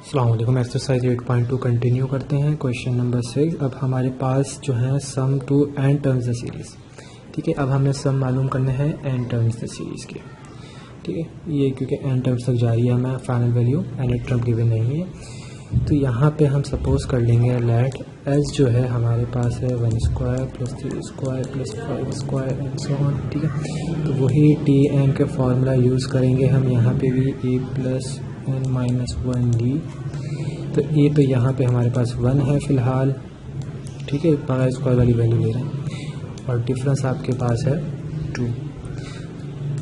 अस्सलाम वालेकुम। Exercise 8.2 continue करते हैं। Question number 6। अब हमारे पास जो है sum to n terms the series. ठीक है, अब हमें सम मालूम करना है एन टर्म्स द सीरीज़ के। ठीक है, ये क्योंकि एन टर्म्स तक जा रही है, हमें final value n term given नहीं है। तो यहाँ पे हम सपोज कर लेंगे लेट एस जो है हमारे पास है 1 square plus 3 square plus 5 square and so on. ठीक है, तो वही टी एन के फार्मूला यूज़ करेंगे हम यहाँ पे भी, ए प्लस एन माइनस 1 डी। तो ए तो यहाँ पे हमारे पास 1 है फ़िलहाल। ठीक है, बगैर स्क्वायर वाली वैल्यू ले रहे हैं और डिफरेंस आपके पास है 2।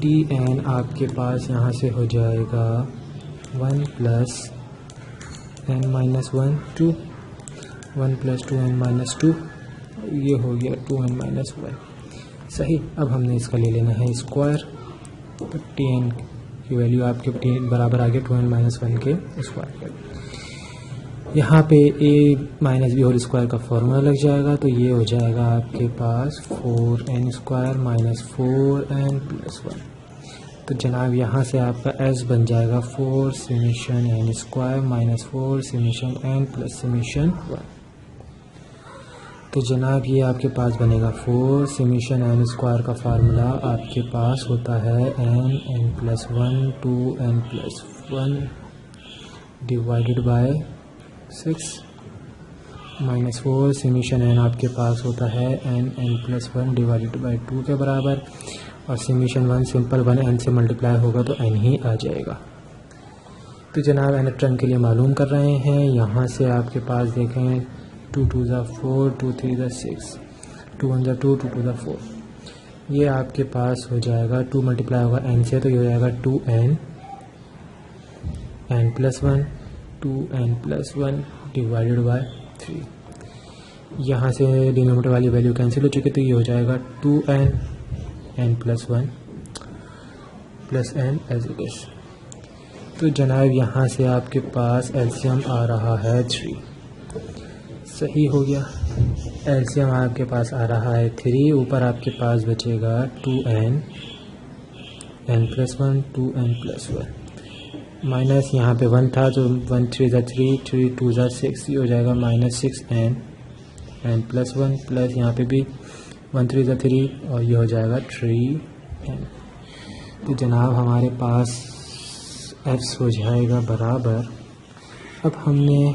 टी एन आपके पास यहाँ से हो जाएगा 1 plus n minus 1 2, 1 plus 2 n minus 2, ये हो गया 2 एन माइनस 1। सही। अब हमने इसका ले लेना है स्क्वायर। तो टी एन की वैल्यू आपके टी एन बराबर आ गया 2 एन माइनस 1 के स्क्वायर के। यहाँ पे ए माइनस बी होल स्क्वायर का फॉर्मूला लग जाएगा, तो ये हो जाएगा आपके पास 4n square minus 4n plus 1। तो जनाब यहाँ से आपका s बन जाएगा 4 summation n square minus 4 summation n plus summation 1। तो जनाब ये आपके पास बनेगा 4 समेशन n स्क्वायर का फार्मूला आपके पास होता है n plus 1 2n plus 1 divided by 6 minus 4 summation n आपके पास होता है n प्लस 1 डिवाइडेड बाई 2 के बराबर, और समेशन 1 सिंपल 1 n से मल्टीप्लाई होगा तो n ही आ जाएगा। तो जनाब n टर्म के लिए मालूम कर रहे हैं। यहाँ से आपके पास देखें 2 2 ज़ा 4 2 3 ज़ा 6 2 1 ज़ा 2 2 2 ज़ा 4। ये आपके पास हो जाएगा 2 मल्टीप्लाई होगा n से, तो ये हो जाएगा 2n n plus 1 2n plus 1 divided by 3। यहाँ से डिनोमिनेटर वाली वैल्यू कैंसिल हो चुकी है, तो ये हो जाएगा 2n n plus 1 plus n as it is. तो जनाब यहाँ से आपके पास एलसीएम आ रहा है 3। सही हो गया। एलसीएम आपके पास आ रहा है 3। ऊपर आपके पास बचेगा 2n n plus 1 2n plus 1 minus यहाँ पे 1 था, तो 1 3 ज़ा 3 3 2 ज़ा 6, ये हो जाएगा minus 6n n plus 1 plus यहाँ पे भी 1 3 ज़ा 3 और ये हो जाएगा 3n। तो जनाब हमारे पास f हो जाएगा बराबर, अब हमने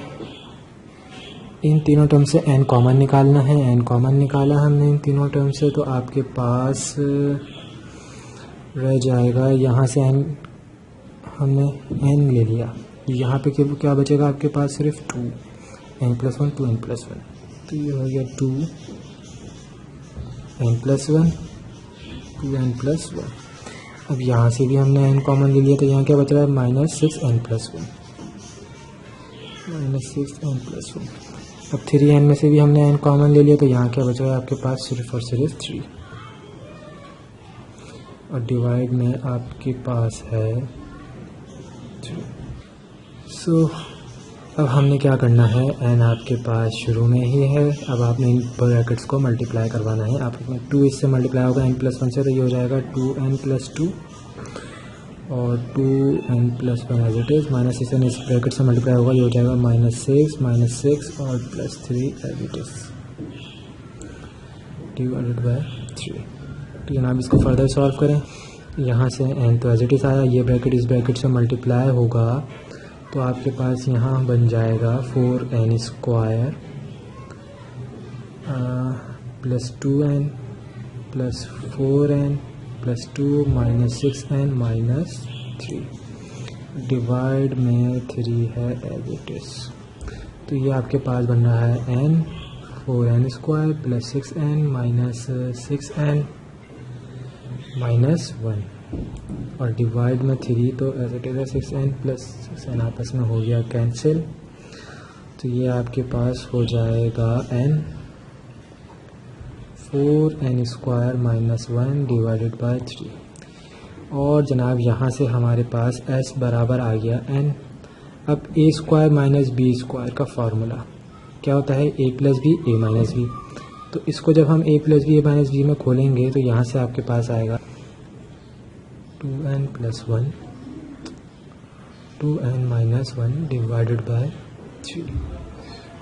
इन तीनों टर्म से n कॉमन निकालना है। n कॉमन निकाला हमने इन तीनों टर्म से, तो आपके पास रह जाएगा यहाँ से n हमने n ले लिया, यहाँ पे क्या बचेगा आपके पास, सिर्फ 2 n प्लस 1 2n प्लस 1। तो ये हो गया 2 n प्लस 1 2n प्लस 1। अब यहाँ से भी हमने n कॉमन ले लिया, तो यहाँ क्या बच रहा है minus 6n plus 1 minus 6n plus 1। अब 3n में से भी हमने n कॉमन ले लिया, तो यहाँ क्या बच रहा है आपके पास, सिर्फ और सिर्फ 3, और डिवाइड में आपके पास है 3। सो अब हमने क्या करना है, n आपके पास शुरू में ही है। अब आपने इन ब्रैकेट्स को मल्टीप्लाई करवाना है। आप 2 इससे मल्टीप्लाई होगा n प्लस 1 से, तो ये हो जाएगा 2n प्लस 2 और 2n plus 1 as it is, minus इस ब्रैकेट से मल्टीप्लाई होगा, ये हो जाएगा माइनस 6 और plus 3 as it is divided by 3। तो जनाब इसको फर्दर सॉल्व करें। यहाँ से n तो एज इट इज़ आया, ये ब्रैकेट इस ब्रैकेट से मल्टीप्लाई होगा, तो आपके पास यहाँ बन जाएगा 4n square plus 2n plus 4n plus 2 minus 6n minus 3 divide में 3 है एज इट इज़। तो ये आपके पास बन रहा है n 4n square plus 6n minus 6n minus 1 और डिवाइड में 3, तो as it is 6n plus 6n आपस में हो गया कैंसिल। तो ये आपके पास हो जाएगा n 4n square minus 1 divided by 3। और जनाब यहाँ से हमारे पास s बराबर आ गया n। अब a square minus b square का फार्मूला क्या होता है, a plus B a minus B. तो इसको जब हम a plus B a minus B में खोलेंगे, तो यहाँ से आपके पास आएगा 2n plus 1 2n-1 divided by 3।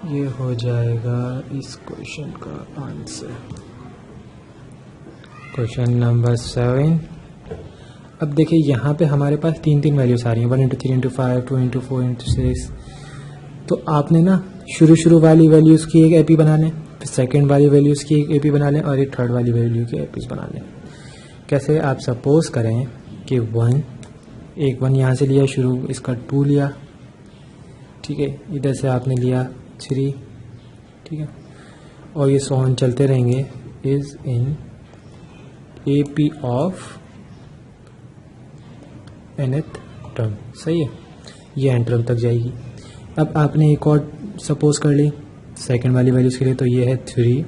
ये हो जाएगा इस क्वेश्चन का आंसर। Question number 7। अब देखिए यहाँ पे हमारे पास तीन वैल्यूज आ रही हैं, 1 × 3 × 5, 2 × 4 × 6। तो आपने ना शुरू वाली वैल्यूज़ की एक एपी बना लें, फिर सेकेंड वाली वैल्यूज़ की एक एपी बना लें और एक थर्ड वाली वैल्यू की एपीज बना लें। कैसे? आप सपोज करें कि 1 यहाँ से लिया शुरू, इसका 2 लिया, ठीक है, इधर से आपने लिया 3, ठीक है, और ये सॉन चलते रहेंगे। Is in AP of nth term, सही है, ये n टर्म तक जाएगी। अब आपने एक और सपोज कर ली सेकंड वाली वैल्यूज़ के लिए, तो ये है 3,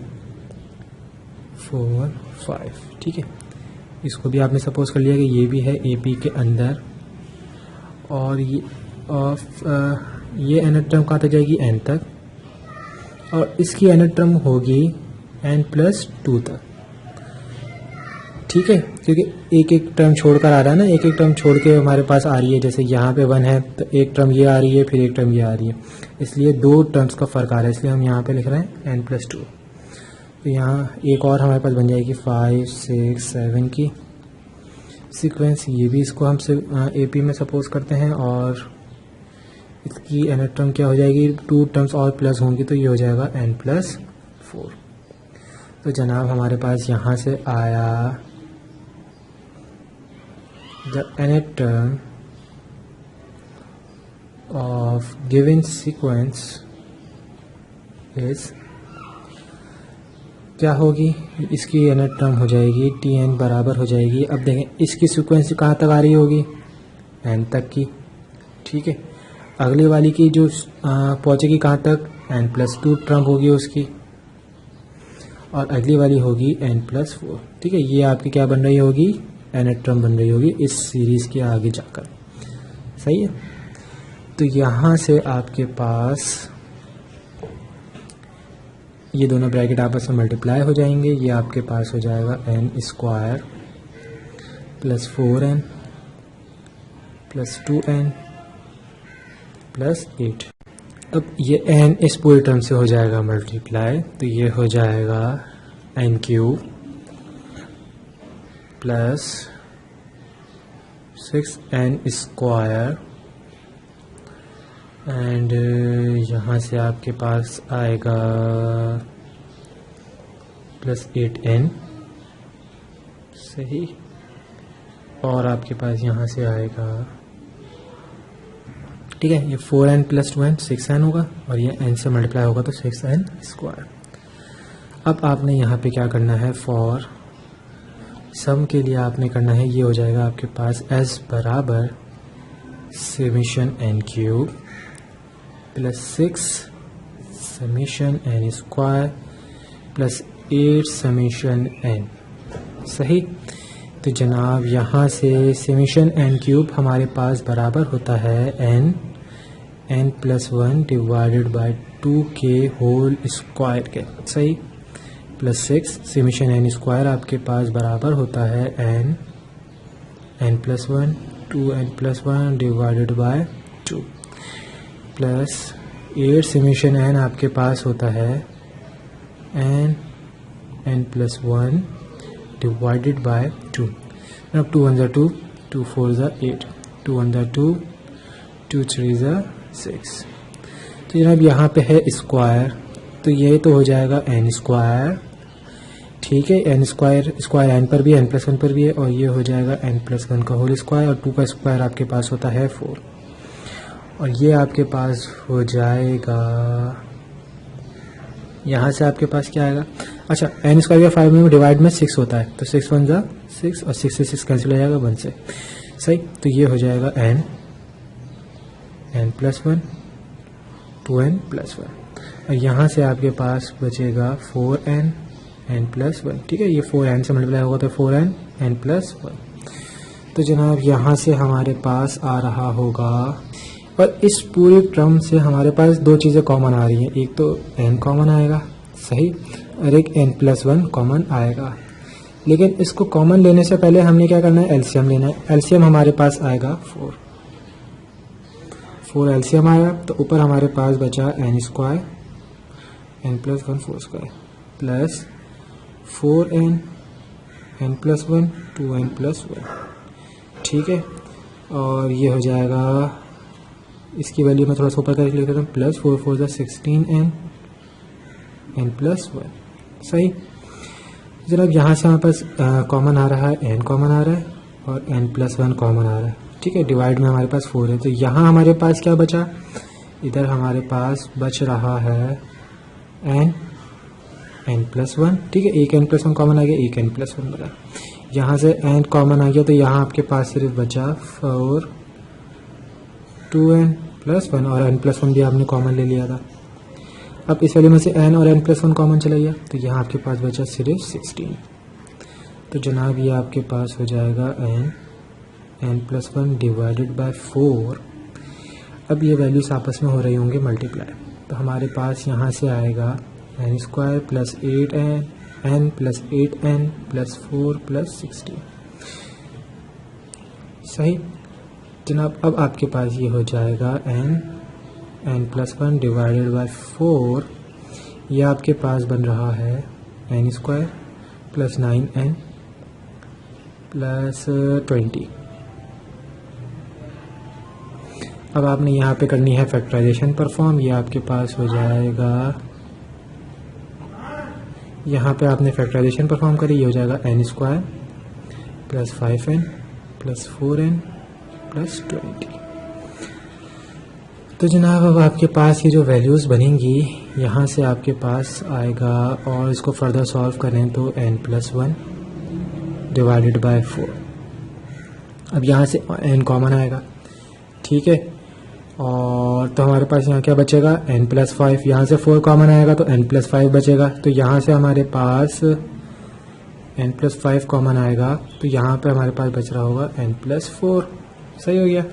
4, 5, ठीक है। इसको भी आपने सपोज कर लिया कि ये भी है AP के अंदर, और ये nth टर्म कहाँ तक जाएगी? n तक, और इसकी nth टर्म होगी n+2 तक, ठीक है, क्योंकि एक टर्म छोड़कर आ रहा है ना, एक टर्म छोड़ के हमारे पास आ रही है। जैसे यहाँ पे 1 है तो एक टर्म ये आ रही है, फिर एक टर्म ये आ रही है, इसलिए 2 टर्म्स का फ़र्क आ रहा है, इसलिए हम यहाँ पे लिख रहे हैं n+2। तो यहाँ एक और हमारे पास बन जाएगी 5, 6, 7 की सीक्वेंस। ये भी इसको हम AP में सपोज करते हैं, और इसकी nth टर्म क्या हो जाएगी? 2 टर्म्स और प्लस होंगी, तो ये हो जाएगा n+4। तो जनाब हमारे पास यहाँ से आया the nth term of given sequence is, क्या होगी? इसकी nth टर्म हो जाएगी Tn बराबर हो जाएगी। अब देखें इसकी सीक्वेंस कहाँ तक आ रही होगी? n तक की, ठीक है। अगली वाली की जो पहुँचेगी कहाँ तक? n+2 टर्म होगी उसकी, और अगली वाली होगी n+4, ठीक है। ये आपकी क्या बन रही होगी? nth टर्म बन रही होगी इस सीरीज़ के आगे जाकर, सही है। तो यहाँ से आपके पास ये दोनों ब्रैकेट आपस में मल्टीप्लाई हो जाएंगे। ये आपके पास हो जाएगा n² + 4n + 2n + 8। अब ये n इस पूरी टर्म से हो जाएगा मल्टीप्लाई, तो ये हो जाएगा n³ + 6n² एंड यहाँ से आपके पास आएगा +8n, सही, और आपके पास यहाँ से आएगा, ठीक है, ये 4n + 2n 6n होगा, और ये n से मल्टीप्लाई होगा तो 6n²। अब आपने यहाँ पे क्या करना है? फॉर सम के लिए आपने करना है, ये हो जाएगा आपके पास s बराबर summation n³ + 6 summation n² + 8 summation n, सही। तो जनाब यहाँ से समेशन n³ हमारे पास बराबर होता है n+1 डिवाइडेड बाय 2 के होल स्क्वायर के, सही, +6 समेशन n² आपके पास बराबर होता है n+1 2n+1 divided by 2 plus 8 summation n आपके पास होता है n+1 डिवाइडेड बाय 2। अब 2 1 2, 2 4 8, 2 1 2, 2 3 6। तो जनाब यहाँ पे है स्क्वायर, तो ये तो हो जाएगा n², ठीक है, n² n पर भी है, n+1 पर भी है, और ये हो जाएगा n+1 का होल स्क्वायर, और 2 का स्क्वायर आपके पास होता है 4, और ये आपके पास हो जाएगा, यहाँ से आपके पास क्या आएगा? अच्छा, n² या 5 में डिवाइड में 6 होता है, तो 6 1 6, और 6 से 6 कैंसिल हो जाएगा 1 से, सही। तो ये हो जाएगा n+1 2n+1, और यहाँ से आपके पास बचेगा 4n n+1, ठीक है, ये 4n से मल्टीप्लाई होगा तो 4n n+1। तो जनाब यहाँ से हमारे पास आ रहा होगा, और इस पूरी टर्म से हमारे पास 2 चीज़ें कॉमन आ रही हैं, एक तो n कॉमन आएगा, सही, और एक n+1 कॉमन आएगा। लेकिन इसको कॉमन लेने से पहले हमने क्या करना है? एलसीएम लेना है। एलसीएम हमारे पास आएगा 4, 4 एलसीएम आया तो ऊपर हमारे पास बचा n square n plus 1 4 square plus 4n n plus 1 2n plus 1, ठीक है। और ये हो जाएगा, इसकी वैल्यू मैं थोड़ा सा ऊपर करके लिख देता हूँ, प्लस 4 4 ज़ा 16n n प्लस 1, सही। जनाब यहाँ से हमारे पास कॉमन आ रहा है, n कॉमन आ रहा है और n प्लस 1 कॉमन आ रहा है, ठीक है। डिवाइड में हमारे पास 4 है, तो यहाँ हमारे पास क्या बचा, इधर हमारे पास बच रहा है n प्लस 1, ठीक है। एक n प्लस 1 कॉमन आ गया, एक n प्लस 1 बचा। यहाँ से n कॉमन आ गया तो यहाँ आपके पास सिर्फ बचा 4 2n प्लस 1 और n प्लस 1 भी आपने कॉमन ले लिया था। अब इस वैल्यू में से n और n प्लस 1 कॉमन चला गया तो यहाँ आपके पास बचा सिर्फ 16। तो जनाब ये आपके पास हो जाएगा n प्लस 1 डिवाइडेड बाय 4। अब ये वैल्यूज आपस में हो रही होंगे मल्टीप्लाई, तो हमारे पास यहाँ से आएगा n square plus 8n plus 8n plus 4 plus 16, सही जनाब। अब आपके पास ये हो जाएगा n प्लस 1 डिवाइडेड बाय 4, ये आपके पास बन रहा है n square plus 9n plus 20। अब आपने यहाँ पे करनी है फैक्टराइजेशन परफॉर्म, ये आपके पास हो जाएगा, यहाँ पे आपने फैक्टराइजेशन परफॉर्म करी, ये हो जाएगा n square plus 5n plus 4n plus 20। तो जनाब अब आपके पास ये जो वैल्यूज़ बनेंगी यहाँ से आपके पास आएगा, और इसको फर्दर सॉल्व करें तो n प्लस 1 डिवाइडेड बाय 4। अब यहाँ से n कॉमन आएगा, ठीक है। और तो हमारे पास यहाँ क्या बचेगा, n प्लस 5, यहाँ से 4 कॉमन आएगा तो n प्लस 5 बचेगा, तो यहाँ से हमारे पास n प्लस 5 कॉमन आएगा, तो यहाँ पे हमारे पास बच रहा होगा n प्लस 4, सही हो गया।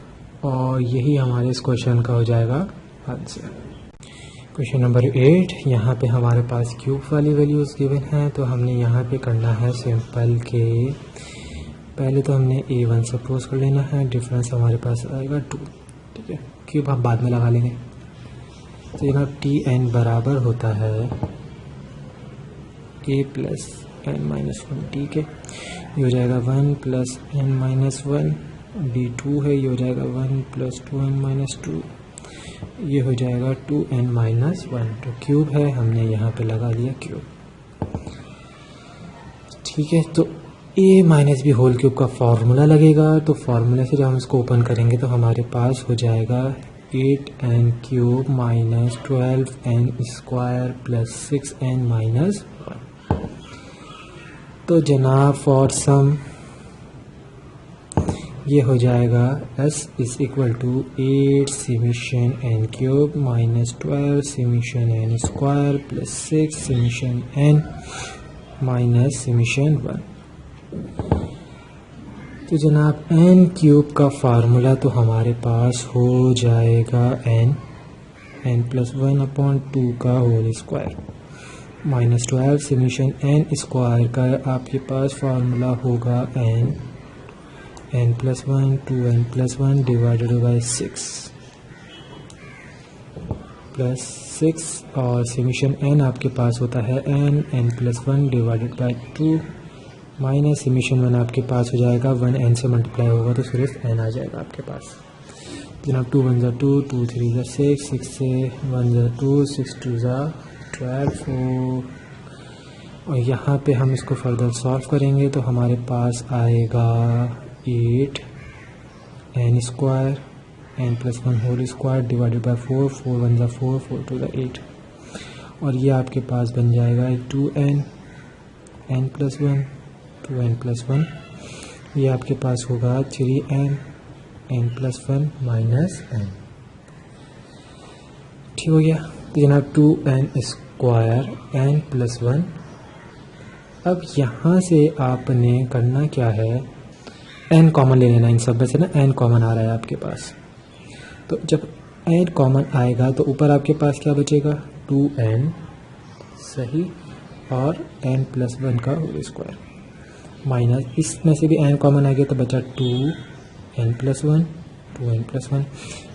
और यही हमारे इस क्वेश्चन का हो जाएगा आंसर। क्वेश्चन नंबर 8, यहाँ पे हमारे पास क्यूब वाली वैल्यूज़ गिवन हैं, तो हमने यहाँ पे करना है सिंपल के पहले तो हमने a1 सपोज कर लेना है, डिफरेंस हमारे पास आएगा 2, ठीक है। क्यूब हम बाद में लगा लेंगे। तो यहाँ tn बराबर होता है a प्लस n माइनस 1, ठीक है। ये हो जाएगा 1 प्लस n माइनस 1, b2 है, ये हो जाएगा 1 प्लस 2n माइनस 2, ये हो जाएगा 2n माइनस 1। तो क्यूब है, हमने यहाँ पे लगा लिया क्यूब, ठीक है। तो a minus B whole cube का फॉर्मूला लगेगा, तो फार्मूले से जब हम इसको ओपन करेंगे तो हमारे पास हो जाएगा 8n cube minus 12n square plus 6n minus 1। तो जनाब फॉर सम ये हो जाएगा s is equal to 8 summation n cube minus 12 summation n square plus 6 summation n minus summation 1। तो जनाब n क्यूब का फार्मूला तो हमारे पास हो जाएगा n प्लस 1 अपॉन 2 का whole square minus 12 summation n square का आपके पास फार्मूला होगा n plus 1 2n plus 1 divided by 6 plus 6, और समेशन n आपके पास होता है n plus 1 divided by 2 minus summation 1 आपके पास हो जाएगा 1n से मल्टीप्लाई होगा तो सिर्फ n आ जाएगा आपके पास। जनाब 2 1 ज़ा 2 2 3 ज़ा 6 6 से 1 ज़ा 2 6 2 ज़ा 12 और यहाँ पे हम इसको फर्दर सॉल्व करेंगे तो हमारे पास आएगा 8 n square n plus 1 whole square divided by 4 4 1 ज़ा 4 4 2 ज़ा 8, और ये आपके पास बन जाएगा 2n n plus 1 2n plus 1, ये आपके पास होगा 3n n plus 1 minus n, ठीक हो गया। तो जनाब 2n स्क्वायर n प्लस 1। अब यहाँ से आपने करना क्या है, n कॉमन ले लेना, इन सब में से ना n कॉमन आ रहा है आपके पास, तो जब n कॉमन आएगा तो ऊपर आपके पास क्या बचेगा 2n, सही, और n प्लस 1 का होल स्क्वायर माइनस इसमें से भी n कॉमन आ गया तो बचा 2n प्लस 1 2n+1,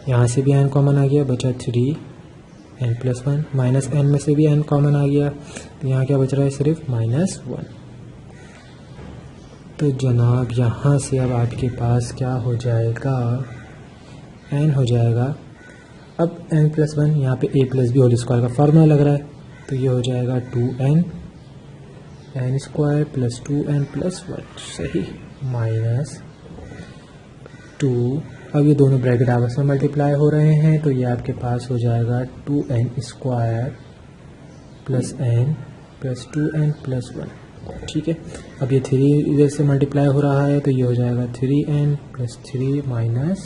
यहाँ से भी n कॉमन आ गया, बचा 3n+1, माइनस n में से भी n कॉमन आ गया, तो यहाँ क्या बच रहा है, सिर्फ -1। तो जनाब यहाँ से अब आपके पास क्या हो जाएगा, n हो जाएगा। अब n+1 यहाँ पे a + b होल स्क्वायर का फार्मूला लग रहा है, तो ये हो जाएगा 2n n² + 2n+1, सही, -2। अब ये दोनों ब्रैकेट आपस में मल्टीप्लाई हो रहे हैं, तो ये आपके पास हो जाएगा 2n² + n + 2n+1, ठीक है। अब ये 3 इधर से मल्टीप्लाई हो रहा है, तो ये हो जाएगा 3n + 3 - 1।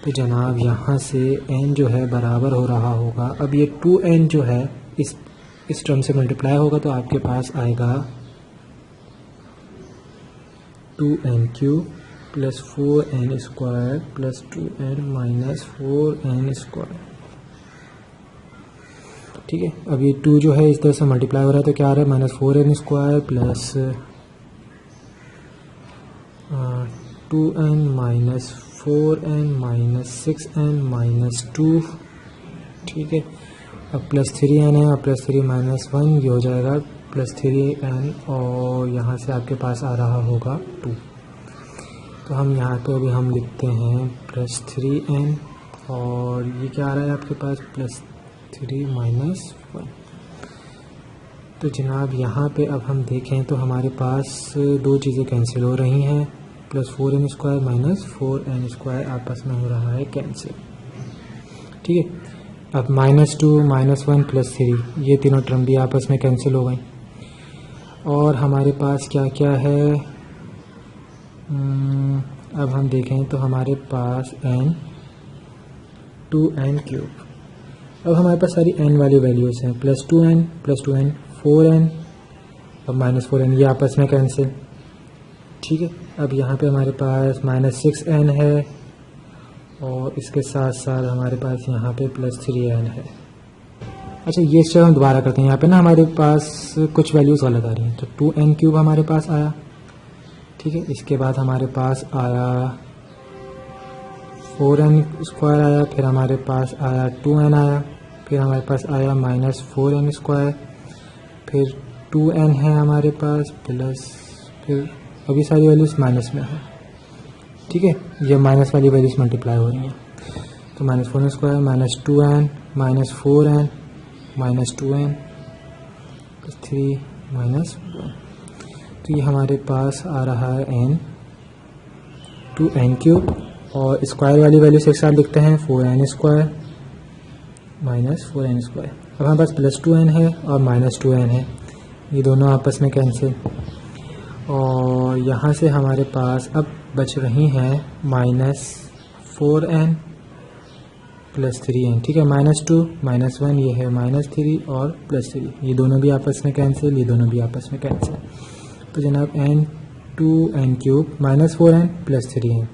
तो जनाब यहाँ से n जो है बराबर हो रहा होगा, अब ये 2n जो है इस टर्म से मल्टीप्लाई होगा, तो आपके पास आएगा 2n³ + 4n² + 2n - 4n², ठीक है। अब ये 2 जो है इस तरह से मल्टीप्लाई हो रहा है, तो क्या आ रहा है, -4n² + 2n - 4n - 6n - 2, ठीक है। अब +3n है, अब +3 - 1, ये हो जाएगा +3n, और यहाँ से आपके पास आ रहा होगा 2। तो हम यहाँ पे अभी हम लिखते हैं +3n, और ये क्या आ रहा है आपके पास, +3 - 1। तो जनाब यहाँ पे अब हम देखें तो हमारे पास दो चीज़ें कैंसिल हो रही हैं, +4n² - 4n² आपस में हो रहा है कैंसिल, ठीक है। अब -2 -1 +3, ये तीनों टर्म भी आपस में कैंसिल हो गई, और हमारे पास क्या क्या है, अब हम देखें तो हमारे पास n 2n³। अब हमारे पास सारी n वाली वैल्यूज़ हैं, +2n 4n, अब -4n, ये आपस में कैंसिल, ठीक है। अब यहाँ पे हमारे पास -6n है, और इसके साथ साथ हमारे पास यहाँ पे +3n है। अच्छा, ये स्टेप हम दोबारा करते हैं। यहाँ पे ना हमारे पास कुछ वैल्यूज़ गलत आ रही हैं, तो 2n³ हमारे पास आया, ठीक है। इसके बाद हमारे पास आया 4n² आया, फिर हमारे पास आया 2n आया, फिर हमारे पास आया -4n², फिर 2n है हमारे पास, प्लस फिर अभी सारी वैल्यूज़ माइनस में है, ठीक है। ये माइनस वाली वैल्यूज़ मल्टीप्लाई हो रही हैं, तो -4n² -2n -4n -2n + 3 - 1, तो ये हमारे पास आ रहा है n 2n³, और स्क्वायर वाली वैल्यूज़ एक साथ लिखते हैं, 4n² - 4n²। अब हमारे पास +2n है और -2n है, ये दोनों आपस में कैंसिल, और यहाँ से हमारे पास अब बच रही हैं -4n + 3n, ठीक है। -2 -1, ये है -3 और +3, ये दोनों भी आपस में कैंसिल, ये दोनों भी आपस में कैंसिल। तो जनाब n 2n³ -4n + 3n,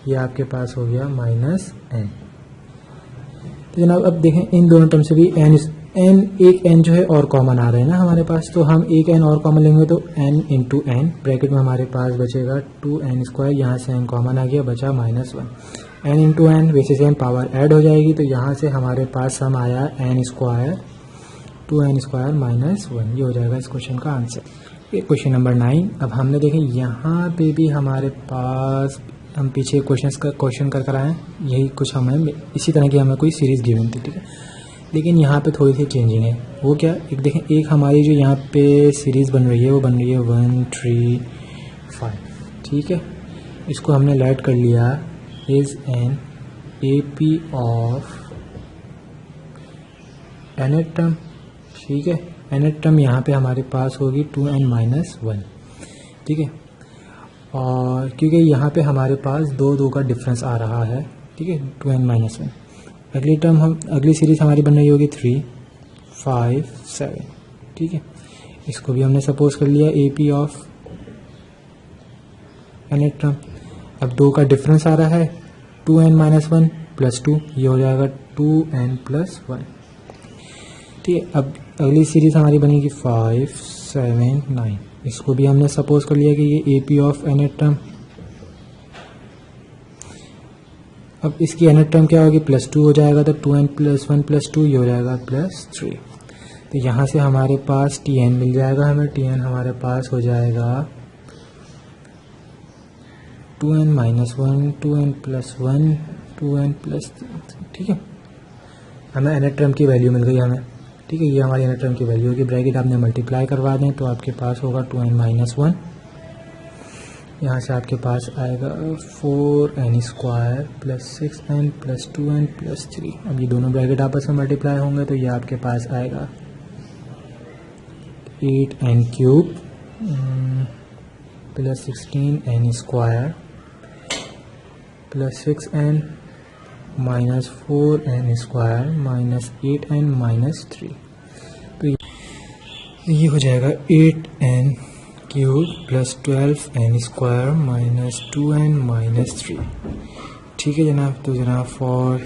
ये आपके पास हो गया -n। तो जनाब अब देखें इन दोनों टर्म से भी एक n जो है और कॉमन आ रहे हैं ना हमारे पास, तो हम एक n और कॉमन लेंगे, तो n × n, ब्रैकेट में हमारे पास बचेगा 2n², यहाँ से n कॉमन आ गया, बचा -1। n × n वैसे से पावर ऐड हो जाएगी, तो यहाँ से हमारे पास सम आया n² 2n² - 1, ये हो जाएगा इस क्वेश्चन का आंसर। ये क्वेश्चन नंबर 9। अब हमने देखें यहाँ पे भी हमारे पास, हम पीछे क्वेश्चन कर आए, यही कुछ हमें इसी तरह की हमें कोई सीरीज़ गिवन थी, ठीक है। लेकिन यहाँ पे थोड़ी सी चेंजिंग है, वो क्या, एक देखें, एक हमारी जो यहाँ पे सीरीज़ बन रही है, वो बन रही है 1 3 5, ठीक है। इसको हमने लेट कर लिया is an AP of nth term, ठीक है। nth टर्म यहाँ पे हमारे पास होगी 2n - 1, ठीक है। और क्योंकि यहाँ पे हमारे पास दो का डिफरेंस आ रहा है, ठीक है, 2n - 1। अगली सीरीज़ हमारी बन रही होगी 3 5 7, ठीक है। इसको भी हमने सपोज कर लिया AP ऑफ nth टर्म। अब 2 का डिफरेंस आ रहा है 2n - 1 + 2, ये हो जाएगा 2n + 1, ठीक है। अब अगली सीरीज़ हमारी बनेगी 5 7 9, इसको भी हमने सपोज कर लिया कि ये AP ऑफ nth टर्म, अब इसकी nth टर्म क्या होगी, +2 हो जाएगा, तो 2n + 1 + 2 ये हो जाएगा +3। तो यहाँ से हमारे पास Tn मिल जाएगा, हमें Tn हमारे पास हो जाएगा 2n - 1 2n + 1 2n + 3। ठीक है, हमें nth टर्म की वैल्यू मिल गई हमें। ठीक है, ये हमारी nth टर्म की वैल्यू होगी। ब्रैकेट आपने मल्टीप्लाई करवा दें तो आपके पास होगा 2n - 1, यहाँ से आपके पास आएगा 4n² + 6n + 2n + 3। अब ये दोनों ब्रैकेट आपस में मल्टीप्लाई होंगे तो ये आपके पास आएगा 8n³ + 16n² + 6n - 4n² - 8n - 3। तो ये हो जाएगा 8n³ + 12n² - 2n - 3। ठीक है जनाब, तो जनाब फॉर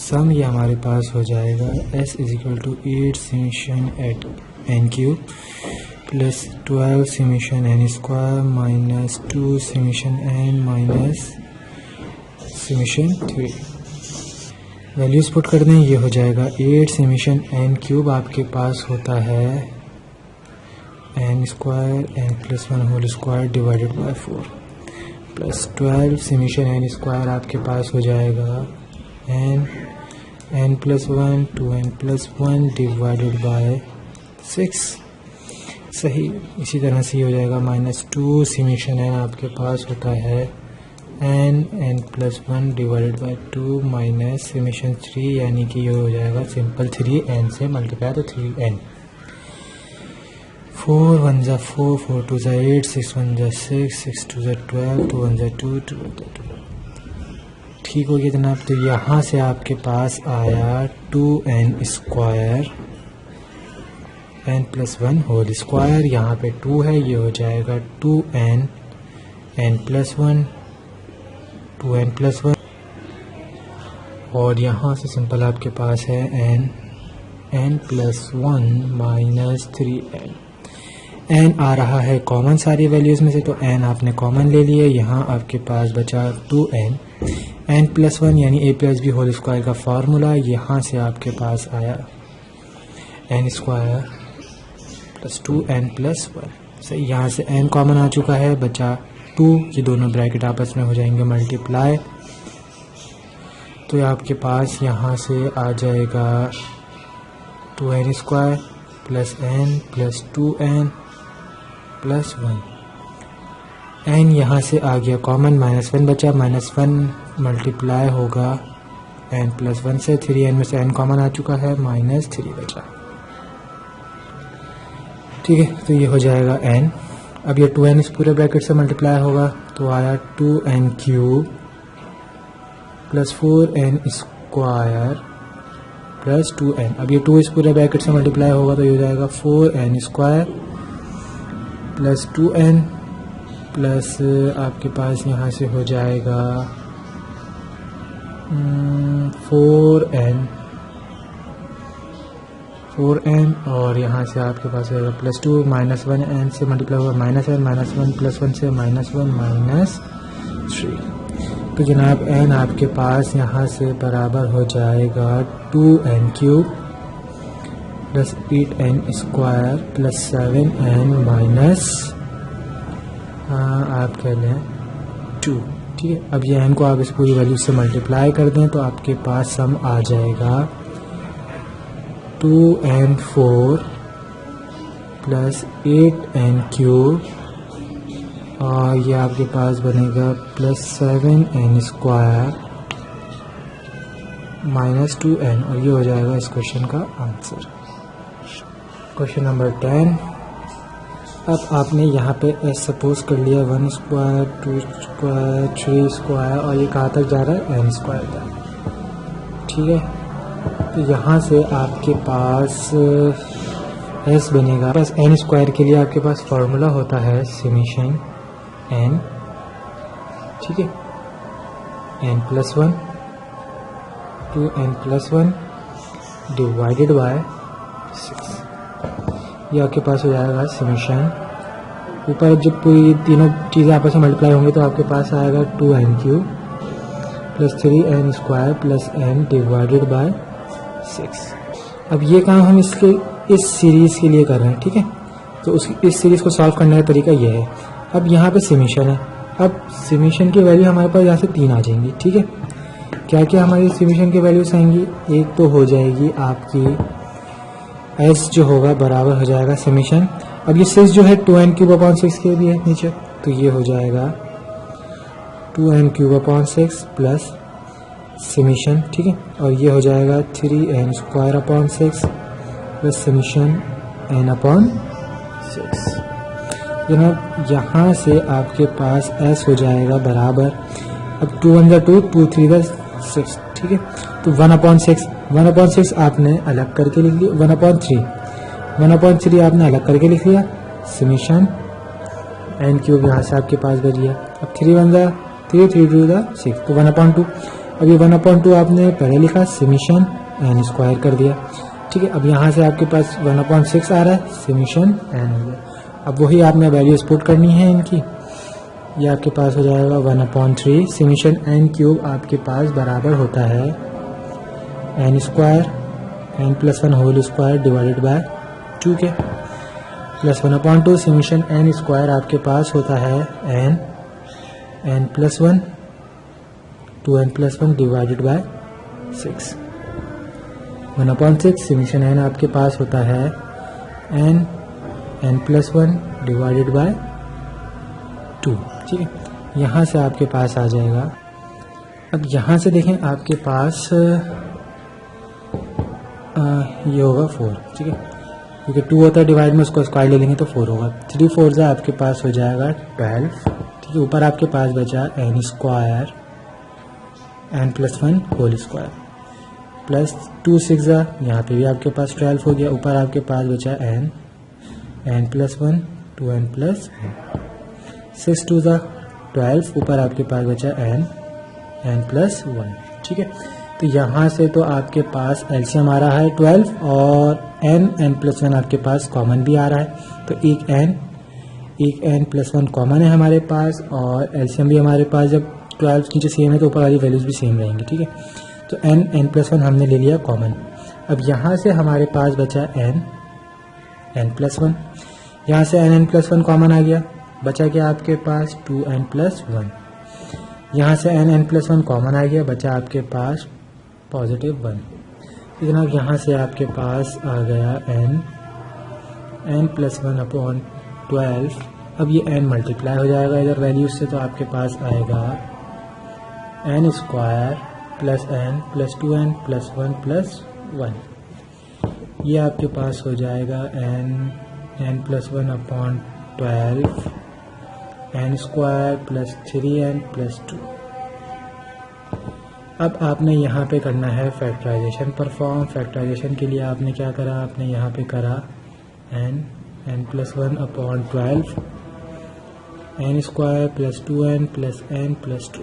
सम ये हमारे पास हो जाएगा S = 8 summation at n³ + 12 summation n² - 2 summation n - summation 3। Values put कर दें, ये हो जाएगा 8 summation n³ आपके पास होता है n² n + 1 whole square divided by 4 + 12 summation n² आपके पास हो जाएगा n + 1 2n + 1 डिवाइडेड बाय 6। सही, इसी तरह से ये हो जाएगा -2 summation n आपके पास होता है n + 1 डिवाइडेड बाय 2 - summation 3, यानी कि ये हो जाएगा सिंपल 3n से मल्टीप्लाई तो 3n। 4 × 1 = 4 4 × 2 = 8 6 × 1 = 6 6 × 2 = 12 2 × 1 = 2 2 × 2 = ठीक हो गया जनाब। तो यहाँ से आपके पास आया 2n² n + 1 होल स्क्वायर, यहाँ पे 2 है, ये हो जाएगा 2n n + 1 2n + 1, और यहाँ से सिंपल आपके पास है n + 1 - 3n। n आ रहा है कॉमन सारी वैल्यूज़ में से, तो n आपने कॉमन ले लिए। यहाँ आपके पास बचा 2n n + 1 यानी a + b होल स्क्वायर का फार्मूला। यहाँ से आपके पास आया n² + 2n + 1। सही, यहाँ से n कॉमन आ चुका है, बचा 2। ये दोनों ब्रैकेट आपस में हो जाएंगे मल्टीप्लाई, तो आपके पास यहाँ से आ जाएगा 2n² + n + 2n + 1। n यहाँ से आ गया कॉमन, -1 बचा, -1 मल्टीप्लाई होगा n + 1 से। 3n में से n कॉमन आ चुका है, -3 बचा। ठीक है, तो ये हो जाएगा n। अब ये 2n इस पूरे ब्रैकेट से मल्टीप्लाई होगा, तो आया 2n³ + 4n² + 2n। अब ये 2 इस पूरे ब्रैकेट से मल्टीप्लाई होगा, तो ये हो जाएगा 4n² + 2n प्लस आपके पास यहाँ से हो जाएगा 4n और यहाँ से आपके पास हो जाएगा +2 -1n से मल्टीप्लाई होगा -n -1 + 1 से -1 -3। तो जनाब n आपके पास यहाँ से बराबर हो जाएगा 2n³ + 8n² + 7n आप कह लें 2। ठीक है, अब ये n को आप इस पूरी वैल्यू से मल्टीप्लाई कर दें तो आपके पास सम आ जाएगा 2n4 + 8n³ और ये आपके पास बनेगा +7n² -2n और ये हो जाएगा इस क्वेश्चन का आंसर। Question number 10। अब आपने यहाँ पे सपोज कर लिया 1², 2², 3² और ये कहाँ तक जा रहा है n² तक। ठीक है, तो यहाँ से आपके पास s बनेगा, बस n² के लिए आपके पास फार्मूला होता है समेशन n। ठीक है, n + 1 2n + 1 डिवाइडेड बाय 6। ये आपके पास हो जाएगा समेशन। ऊपर जब पूरी तीनों चीज़ें आपस में मल्टीप्लाई होंगी तो आपके पास आएगा 2n³ plus 3n square plus n divided by 6। अब ये काम हम इस सीरीज़ के लिए कर रहे हैं, ठीक है। तो इस सीरीज़ को सॉल्व करने का तरीका ये है। अब यहाँ पे समेशन है। अब समेशन की वैल्यू हमारे पास यहाँ से 3 आ जाएंगी, ठीक है। क्या क्या हमारी समेशन की वैल्यूज आएंगी? एक तो हो जाएगी आपकी s जो होगा बराबर हो जाएगा समेशन। अब ये 6 जो है 2n क्यूब अपॉन 6 के भी है नीचे, तो ये हो जाएगा 2n cube upon 6 plus summation, ठीक है। और ये हो जाएगा 3n square upon 6 plus summation n upon 6। जनाब यहाँ से आपके पास s हो जाएगा बराबर, अब 2 1 2 2 3 6, ठीक है। तो 1/6 आपने अलग करके लिख लिया, 1/3 आपने अलग करके लिख लिया, समेशन n क्यूब यहाँ से आपके पास बच गया। अब 3 1 3 3 2 6, तो 1/2। अब ये 1/2 आपने पहले लिखा, समेशन n स्क्वायर कर दिया, ठीक है। अब यहाँ से आपके पास 1/6 आ रहा है, समेशन n हो गया। अब वही आपने वैल्यूज पुट करनी है इनकी। ये आपके पास हो जाएगा 1/3 समेशन n क्यूब आपके पास बराबर होता है n square n plus 1 whole square divided by 2 के, प्लस 1/2 समेशन n स्क्वायर आपके पास होता है n plus 1 2n plus 1 divided by 6। 1/6 summation n आपके पास होता है n प्लस 1 डिवाइडेड बाय 2, ठीक है। यहाँ से आपके पास आ जाएगा। अब यहाँ से देखें आपके पास ये होगा 4, ठीक है, क्योंकि 2 होता है डिवाइड में, उसको स्क्वायर ले लेंगे तो 4 होगा। 3 4 आपके पास हो जाएगा 12, ठीक है। ऊपर आपके पास बचा n square n plus 1 whole square plus 2 6 यहाँ पे भी आपके पास 12 हो गया। ऊपर आपके पास बचा n प्लस 1 2n प्लस 6 2 12, ऊपर आपके पास बचा n प्लस 1, ठीक है। तो यहाँ से तो आपके पास एलसीएम आ रहा है 12 और n प्लस 1 आपके पास कॉमन भी आ रहा है। तो एक n प्लस 1 कॉमन है हमारे पास, और एलसीएम भी हमारे पास जब 12 नीचे सेम है तो ऊपर वाली वैल्यूज भी सेम रहेंगी, ठीक है। तो n प्लस 1 हमने ले लिया कॉमन। अब यहाँ से हमारे पास बचा n प्लस 1, यहाँ से n प्लस 1 कॉमन आ गया, बचा क्या आपके पास 2n प्लस 1। यहाँ से n प्लस 1 कॉमन आ गया, बचा आपके पास पॉजिटिव 1। तो जनाब यहाँ से आपके पास आ गया n प्लस 1 अपॉन 12। अब ये n मल्टीप्लाई हो जाएगा इधर वैल्यूज से, तो आपके पास आएगा n square plus n plus 2n plus 1 plus 1। ये आपके पास हो जाएगा n plus 1 upon 12 n square plus 3n plus 2। अब आपने यहाँ पे करना है फैक्टराइजेशन परफॉर्म। फैक्टराइजेशन के लिए आपने क्या करा, आपने यहाँ पे करा n plus 1 upon 12 n square plus 2n plus n plus 2।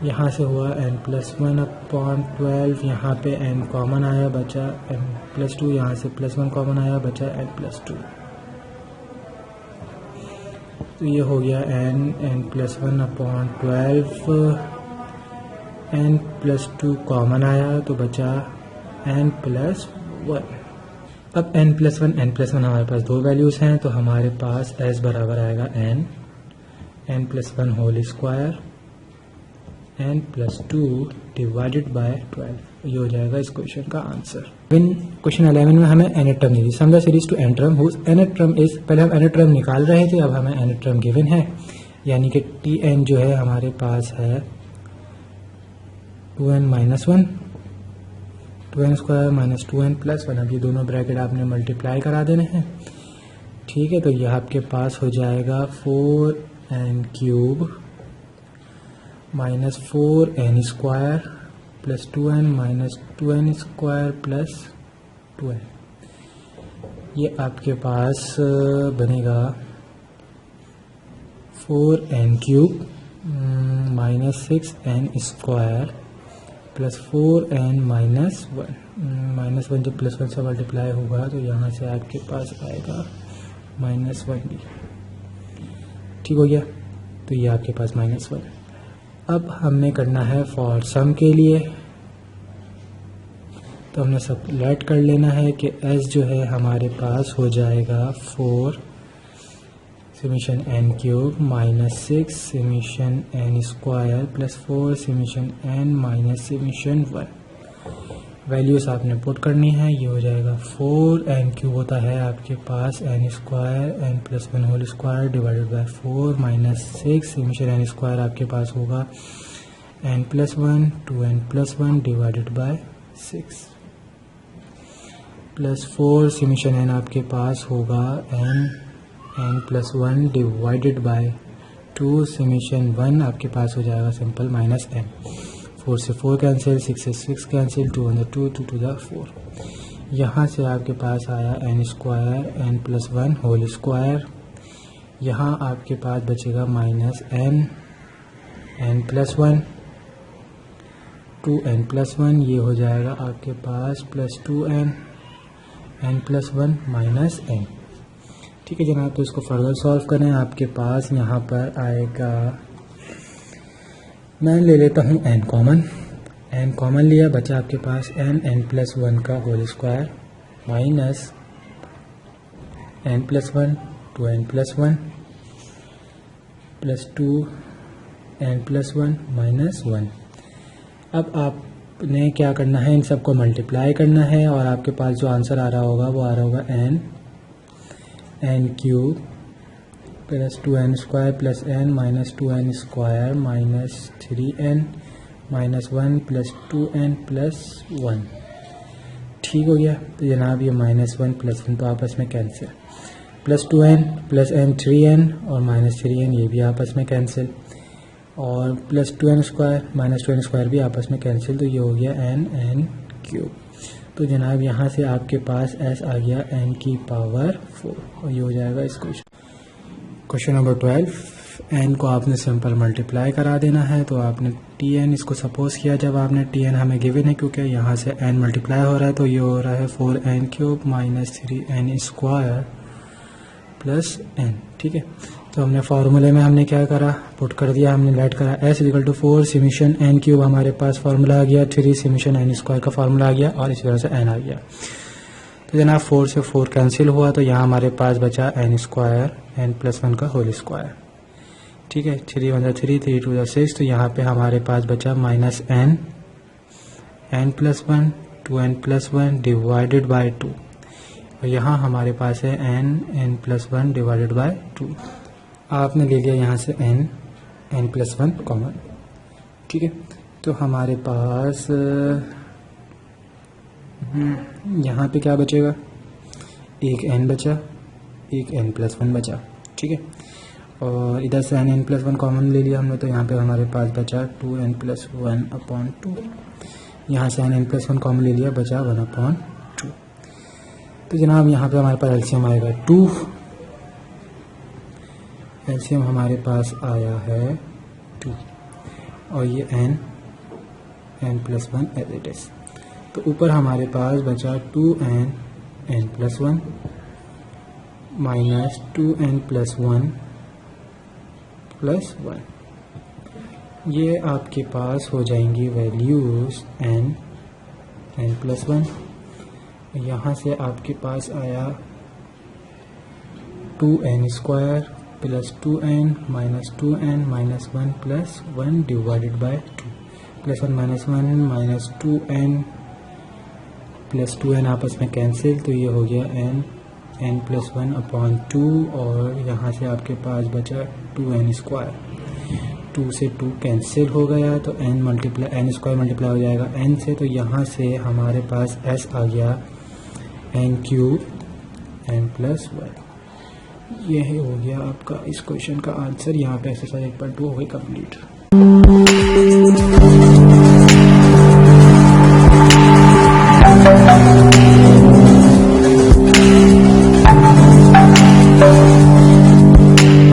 यहाँ से हुआ n प्लस 1 अपॉन 12, यहाँ पे n कॉमन आया, बचा n प्लस 2, यहाँ से प्लस 1 कॉमन आया, बचा n प्लस 2। तो ये हो गया n plus 1 upon 12, n plus 2 common आया तो बचा n प्लस 1। अब n प्लस 1 हमारे पास दो वैल्यूज़ हैं, तो हमारे पास s बराबर आएगा n plus 1 whole square n plus 2 divided by 12। ये हो जाएगा इस क्वेश्चन का आंसर। क्वेश्चन 11 में हमें nth टर्म दी थी। Sum the series to n term whose nth term is, पहले हम nth टर्म निकाल रहे थे, अब हमें nth टर्म गिवन है, यानी कि tn जो है हमारे पास है 2n minus 1, 2n square minus 2n plus 1। अब ये दोनों ब्रैकेट आपने मल्टीप्लाई करा देने हैं, ठीक है। तो यह आपके पास हो जाएगा 4n cube minus 4n square plus 2n minus 2n square plus 2n। ये आपके पास बनेगा 4n cube minus 6n square plus 4n minus 1 जब प्लस 1 से मल्टीप्लाई होगा तो यहाँ से आपके पास आएगा -1 भी, ठीक हो गया। तो ये आपके पास -1। अब हमें करना है फॉर सम के लिए, तो हमने सब लेट कर लेना है कि s जो है हमारे पास हो जाएगा 4 summation n cube minus 6 summation n square plus 4 summation n minus summation 1। Values आपने पुट करनी है, ये हो जाएगा 4 n क्यूब होता है आपके पास n square n plus 1 whole square divided by 4 minus 6 summation n square आपके पास होगा n plus 1 2n plus 1 divided by 6 plus 4 summation n आपके पास होगा n plus 1 divided by 2 summation 1 आपके पास हो जाएगा सिंपल माइनस n। 4 से 4 कैंसिल, 6 से 6 cancel, 2 on the 2 2 to the 4। यहाँ से आपके पास आया n square n plus 1 whole square, यहाँ आपके पास बचेगा minus n plus 1 2n plus 1, ये हो जाएगा आपके पास plus 2n n plus 1 minus n। ठीक है जनाब, तो इसको फर्दर सॉल्व करें। आपके पास यहाँ पर आएगा, मैं ले लेता हूँ n कॉमन लिया, बचा आपके पास n प्लस 1 का whole square minus n plus 1 2n plus 1 plus 2n plus 1 minus 1। अब आपने क्या करना है, इन सबको मल्टीप्लाई करना है और आपके पास जो आंसर आ रहा होगा वो आ रहा होगा n cube plus 2n square plus n minus 2n square minus 3n minus 1 plus 2n plus 1। ठीक हो गया। तो जनाब ये माइनस 1 प्लस 1 तो आपस में cancel, plus 2n plus n 3n और माइनस 3n ये भी आपस में कैंसिल, और plus 2n square minus 2n square भी आपस में कैंसिल, तो ये हो गया n क्यूब। तो जनाब यहाँ से आपके पास s आ गया n की पावर 4 और ये हो जाएगा इस क्वेश्चन नंबर 12। n को आपने सिंपल मल्टीप्लाई करा देना है, तो आपने tn इसको सपोज किया, जब आपने tn हमें गिवन है क्योंकि यहाँ से n मल्टीप्लाई हो रहा है, तो ये हो रहा है 4n cube minus 3n square plus n। ठीक है, तो हमने फार्मूले में हमने क्या करा, पुट कर दिया, हमने लेट करा s equal to 4 summation n cube, हमारे पास फार्मूला आ गया 3 समेशन n स्क्वायर का फार्मूला आ गया और इसी तरह से n आ गया। तो जनाब 4 से 4 कैंसिल हुआ, तो यहाँ हमारे पास बचा n स्क्वायर n प्लस 1 का होल स्क्वायर। ठीक है, 3 1 3 3 2 6, तो यहाँ पे हमारे पास बचा minus n plus 1 2n plus 1 divided by 2, और यहाँ हमारे पास है n प्लस 1 डिवाइडेड बाय 2। आपने ले लिया यहाँ से n प्लस 1 कॉमन। ठीक है, तो हमारे पास यहाँ पे क्या बचेगा, एक n बचा, एक n प्लस 1 बचा। ठीक है, और इधर से n प्लस 1 कॉमन ले लिया हमने, तो यहाँ पे हमारे पास बचा 2n प्लस 1 अपॉन 2। यहाँ से n प्लस 1 कॉमन ले लिया, बचा 1 अपॉन 2। तो जनाब यहाँ पे हमारे पास एलसीएम आएगा 2, एलसीएम हमारे पास आया है 2, और ये n plus 1 as it is. तो ऊपर हमारे पास बचा 2n plus 1 minus 2n plus 1 plus 1। ये आपके पास हो जाएंगी वैल्यूज n प्लस 1। यहाँ से आपके पास आया 2n square plus 2n minus 2n minus 1 plus 1 divided by 2, plus 1 minus 2n plus 2n आपस में कैंसिल, तो ये हो गया n प्लस 1 अपॉन 2, और यहाँ से आपके पास बचा 2n स्क्वायर, 2 से 2 कैंसिल हो गया, तो n स्क्वायर मल्टीप्लाई हो जाएगा n से, तो यहाँ से हमारे पास s आ गया n क्यूब n प्लस 1। ये हो गया आपका इस क्वेश्चन का आंसर। यहाँ पे एक्सरसाइज 8.2 हो गई कंप्लीट।